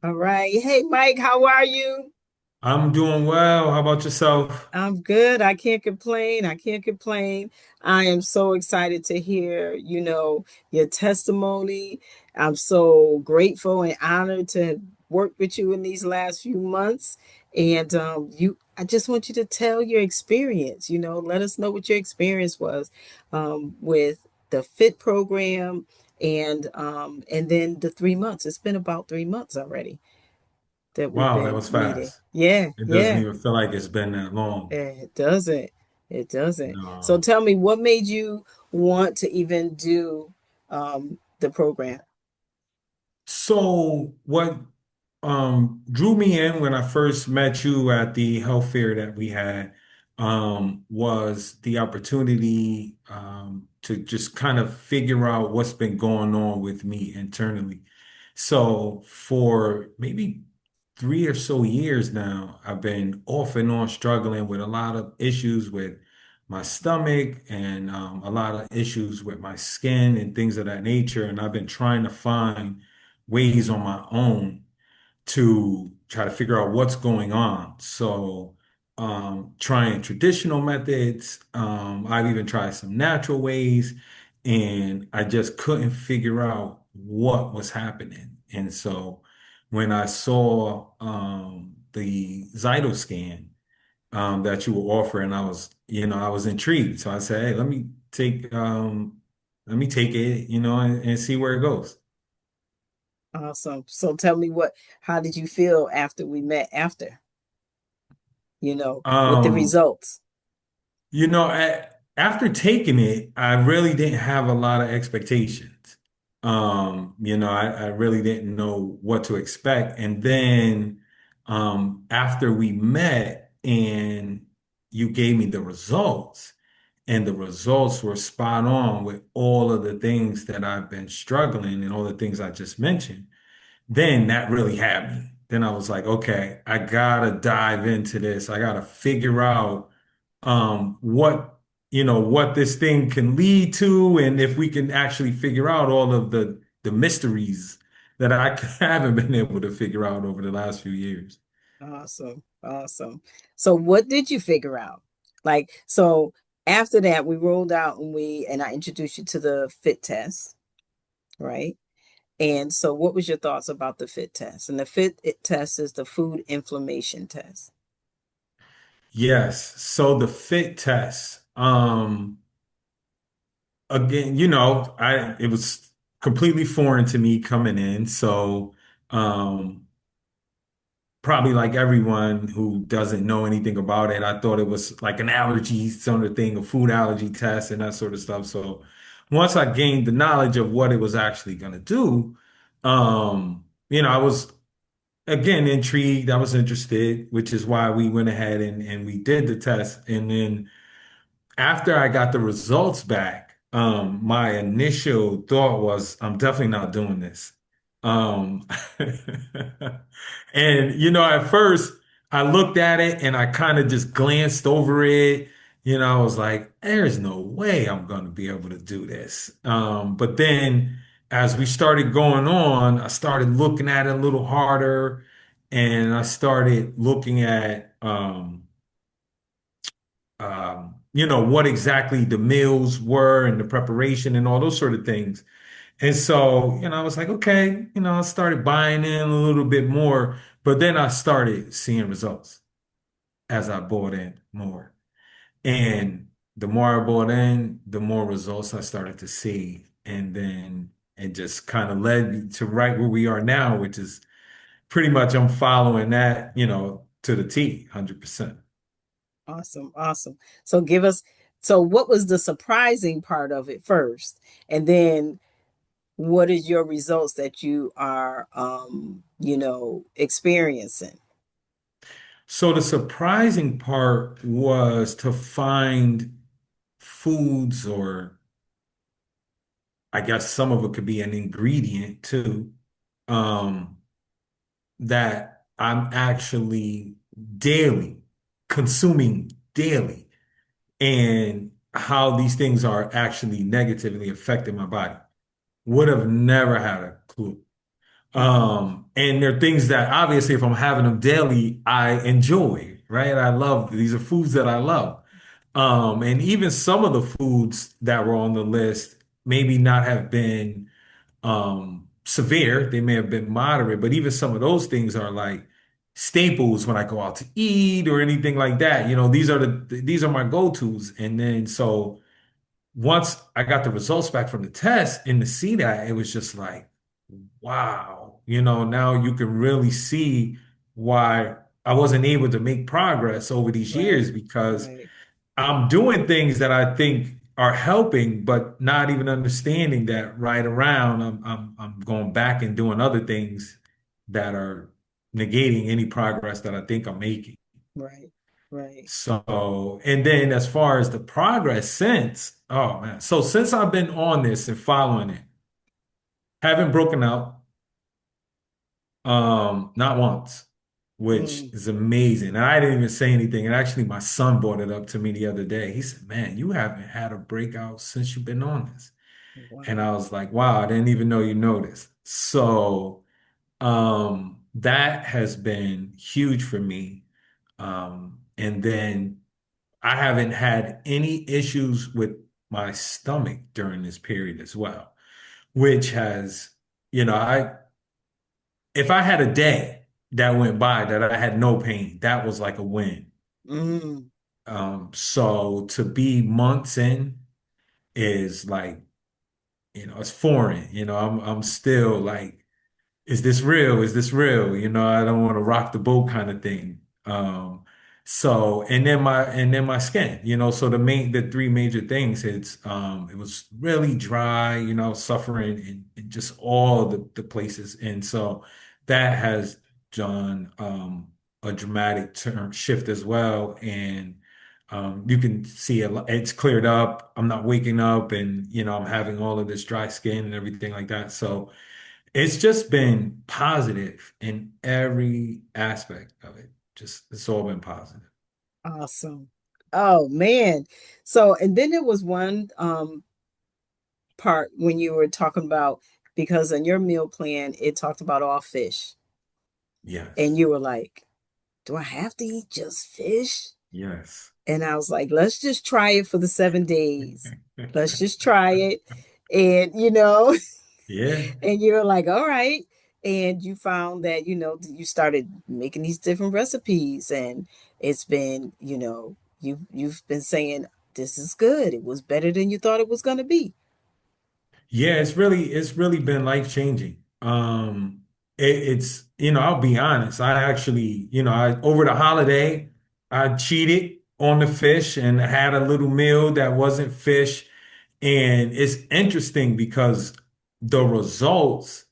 All right. Hey, Mike, how are you? I'm doing well. How about yourself? I'm good. I can't complain. I can't complain. I am so excited to hear, your testimony. I'm so grateful and honored to work with you in these last few months. And I just want you to tell your experience. Let us know what your experience was with the FIT program and then the 3 months. It's been about 3 months already that we've Wow, that been was meeting. fast. Yeah, It doesn't yeah. even feel like it's been that long. It doesn't. It doesn't. So No. tell me, what made you want to even do the program? So what drew me in when I first met you at the health fair that we had was the opportunity to just kind of figure out what's been going on with me internally. So for maybe 3 or so years now, I've been off and on struggling with a lot of issues with my stomach and a lot of issues with my skin and things of that nature. And I've been trying to find ways on my own to try to figure out what's going on. So, trying traditional methods, I've even tried some natural ways, and I just couldn't figure out what was happening. And so, when I saw the Zyto scan that you were offering, I was intrigued. So I said, "Hey, let me take it, and see where it goes." Awesome. So tell me how did you feel after we met with the Um, results? After taking it, I really didn't have a lot of expectations. I really didn't know what to expect. And then after we met and you gave me the results, and the results were spot on with all of the things that I've been struggling and all the things I just mentioned, then that really had me. Then I was like, okay, I gotta dive into this. I gotta figure out what this thing can lead to, and if we can actually figure out all of the mysteries that I haven't been able to figure out over the last few years. Awesome. Awesome. So what did you figure out? So after that, we rolled out and I introduced you to the fit test, right? And so what was your thoughts about the fit test? And the test is the food inflammation test. Yes. So the fit test, again, I it was completely foreign to me coming in. So um probably like everyone who doesn't know anything about it, I thought it was like an allergy sort of thing, a food allergy test and that sort of stuff. So once I gained the knowledge of what it was actually going to do, I was again intrigued. I was interested, which is why we went ahead and we did the test. And then after I got the results back, my initial thought was, I'm definitely not doing this. Um, and at first I looked at it and I kind of just glanced over it. I was like, there's no way I'm going to be able to do this. But then as we started going on, I started looking at it a little harder and I started looking at, what exactly the meals were and the preparation and all those sort of things. And so, I was like, okay, I started buying in a little bit more, but then I started seeing results as I bought in more. And the more I bought in, the more results I started to see. And then it just kind of led me to right where we are now, which is pretty much I'm following that, to the T, 100%. Awesome, awesome. So so what was the surprising part of it first? And then what is your results that you are experiencing? So the surprising part was to find foods, or I guess some of it could be an ingredient too, um, that I'm actually daily consuming daily, and how these things are actually negatively affecting my body. Would have never had a clue. And they're things that obviously if I'm having them daily, I enjoy, right? I love these are foods that I love. And even some of the foods that were on the list maybe not have been severe. They may have been moderate, but even some of those things are like staples when I go out to eat or anything like that. These are my go-tos. And then so once I got the results back from the test and to see that, it was just like, wow, now you can really see why I wasn't able to make progress over these years Right, because right, I'm doing things that I think are helping, but not even understanding that right around, I'm going back and doing other things that are negating any progress that I think I'm making. right, right. So, and then as far as the progress since, oh man, so since I've been on this and following it, haven't broken out, not once, which Mm, is amazing. And I didn't even say anything. And actually, my son brought it up to me the other day. He said, "Man, you haven't had a breakout since you've been on this." And I wow. was like, "Wow, I didn't even know you noticed." So, that has been huge for me. And then I haven't had any issues with my stomach during this period as well, which has, I if I had a day that went by that I had no pain, that was like a win. Mm, So to be months in is like, it's foreign. I'm still like, is this real? Is this real? I don't want to rock the boat kind of thing. So and then my skin, so the three major things, it was really dry, suffering in just all the places. And so that has done a dramatic turn shift as well. And you can see it's cleared up. I'm not waking up and I'm having all of this dry skin and everything like that. So it's just been positive in every aspect of it. Just it's all been positive. awesome. Oh man. So, and then there was one part when you were talking about, because in your meal plan it talked about all fish, and Yes. you were like, "Do I have to eat just fish?" Yes. And I was like, "Let's just try it for the 7 days. Let's just try it." And Yeah. and you're like, "All right." And you found that, you started making these different recipes, and it's been, you've been saying this is good. It was better than you thought it was going to be. Yeah, it's really been life changing. I'll be honest. I actually, I over the holiday, I cheated on the fish and had a little meal that wasn't fish. And it's interesting because the results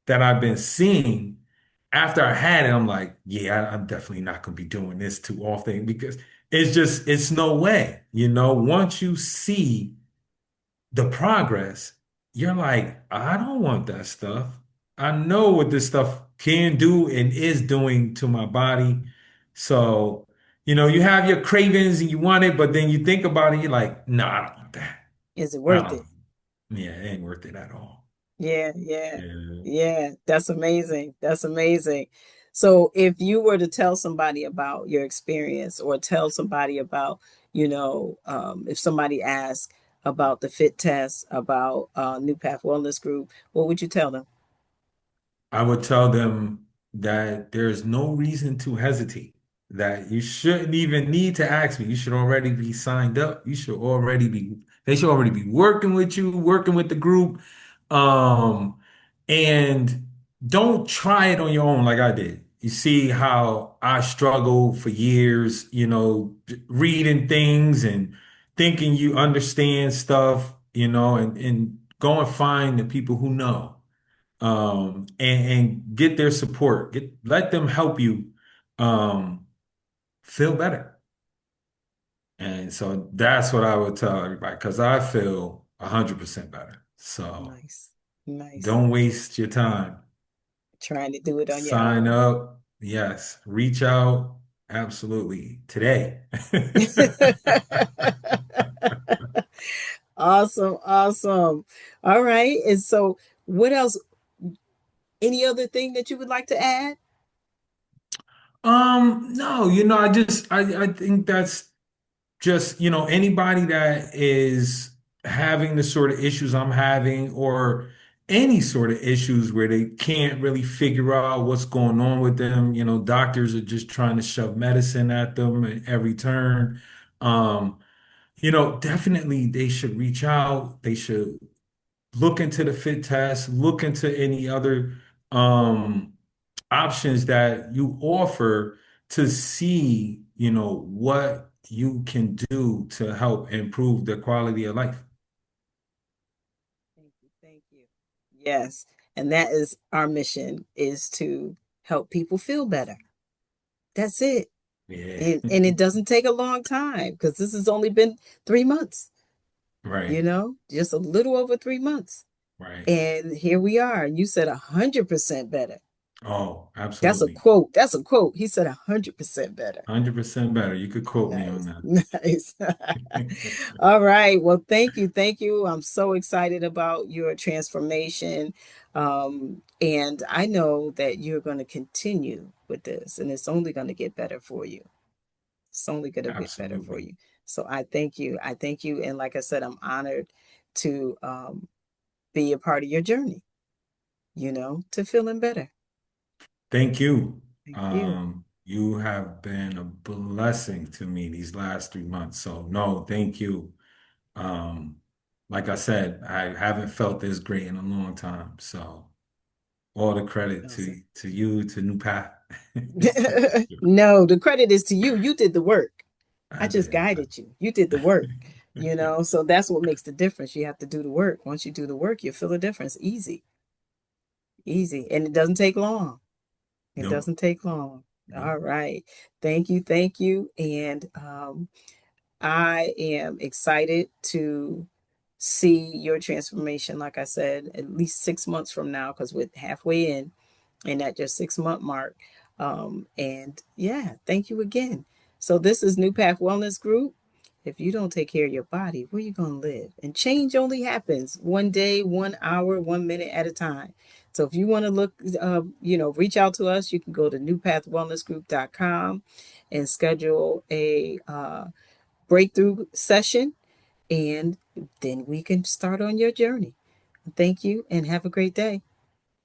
that I've been seeing after I had it, I'm like, yeah, I'm definitely not gonna be doing this too often because it's no way. Once you see the progress, you're like, I don't want that stuff. I know what this stuff can do and is doing to my body. So, you have your cravings and you want it, but then you think about it, you're like, no, I don't want that. Is it I worth it? don't. Yeah, it ain't worth it at all. Yeah, yeah, Yeah. yeah. That's amazing. That's amazing. So, if you were to tell somebody about your experience, or tell somebody about, if somebody asked about the fit test, about New Path Wellness Group, what would you tell them? I would tell them that there's no reason to hesitate, that you shouldn't even need to ask me. You should already be signed up. They should already be working with you, working with the group. Um, and don't try it on your own like I did. You see how I struggled for years, reading things and thinking you understand stuff, and go and find the people who know and get their support. Let them help you um, feel better. And so that's what I would tell everybody because I feel 100% better. So Nice, nice. don't waste your time. Trying to do it on your Sign own. up. Yes. Reach out. Absolutely. Today. Awesome, awesome. All right. And so, what else? Any other thing that you would like to add? No, I think that's just, anybody that is having the sort of issues I'm having or any sort of issues where they can't really figure out what's going on with them. Doctors are just trying to shove medicine at them at every turn. Um, definitely they should reach out. They should look into the fit test, look into any other options that you offer to see, what you can do to help improve their quality of life. Thank you. Thank you. Yes. And that is our mission, is to help people feel better. That's it. Yeah. And it doesn't take a long time because this has only been 3 months, Right. just a little over 3 months. Right. And here we are. And you said 100% better. Oh, That's a absolutely. quote. That's a quote. He said 100% better. 100% better. You could quote me on Nice. that. Nice. All right. Well, thank you. Thank you. I'm so excited about your transformation. And I know that you're going to continue with this, and it's only going to get better for you. It's only going to get better for Absolutely. you. So I thank you. I thank you. And like I said, I'm honored to be a part of your journey, to feeling better. Thank you. Thank you. You have been a blessing to me these last 3 months. So no, thank you. Um, like I said, I haven't felt this great in a long time. So all the credit Awesome. to you, to New Path. No, the credit is to you. You did the work. I I just did. guided you. You did the work, so that's what makes the difference. You have to do the work. Once you do the work, you feel the difference. Easy, easy. And it doesn't take long. It Nope. doesn't take long. Nope. All right. Thank you. Thank you. And I am excited to see your transformation, like I said, at least 6 months from now, because we're halfway in and at your 6 month mark. And yeah, thank you again. So this is New Path Wellness Group. If you don't take care of your body, where you gonna live? And change only happens one day, 1 hour, 1 minute at a time. So if you want to look, reach out to us, you can go to newpathwellnessgroup.com and schedule a breakthrough session, and then we can start on your journey. Thank you and have a great day.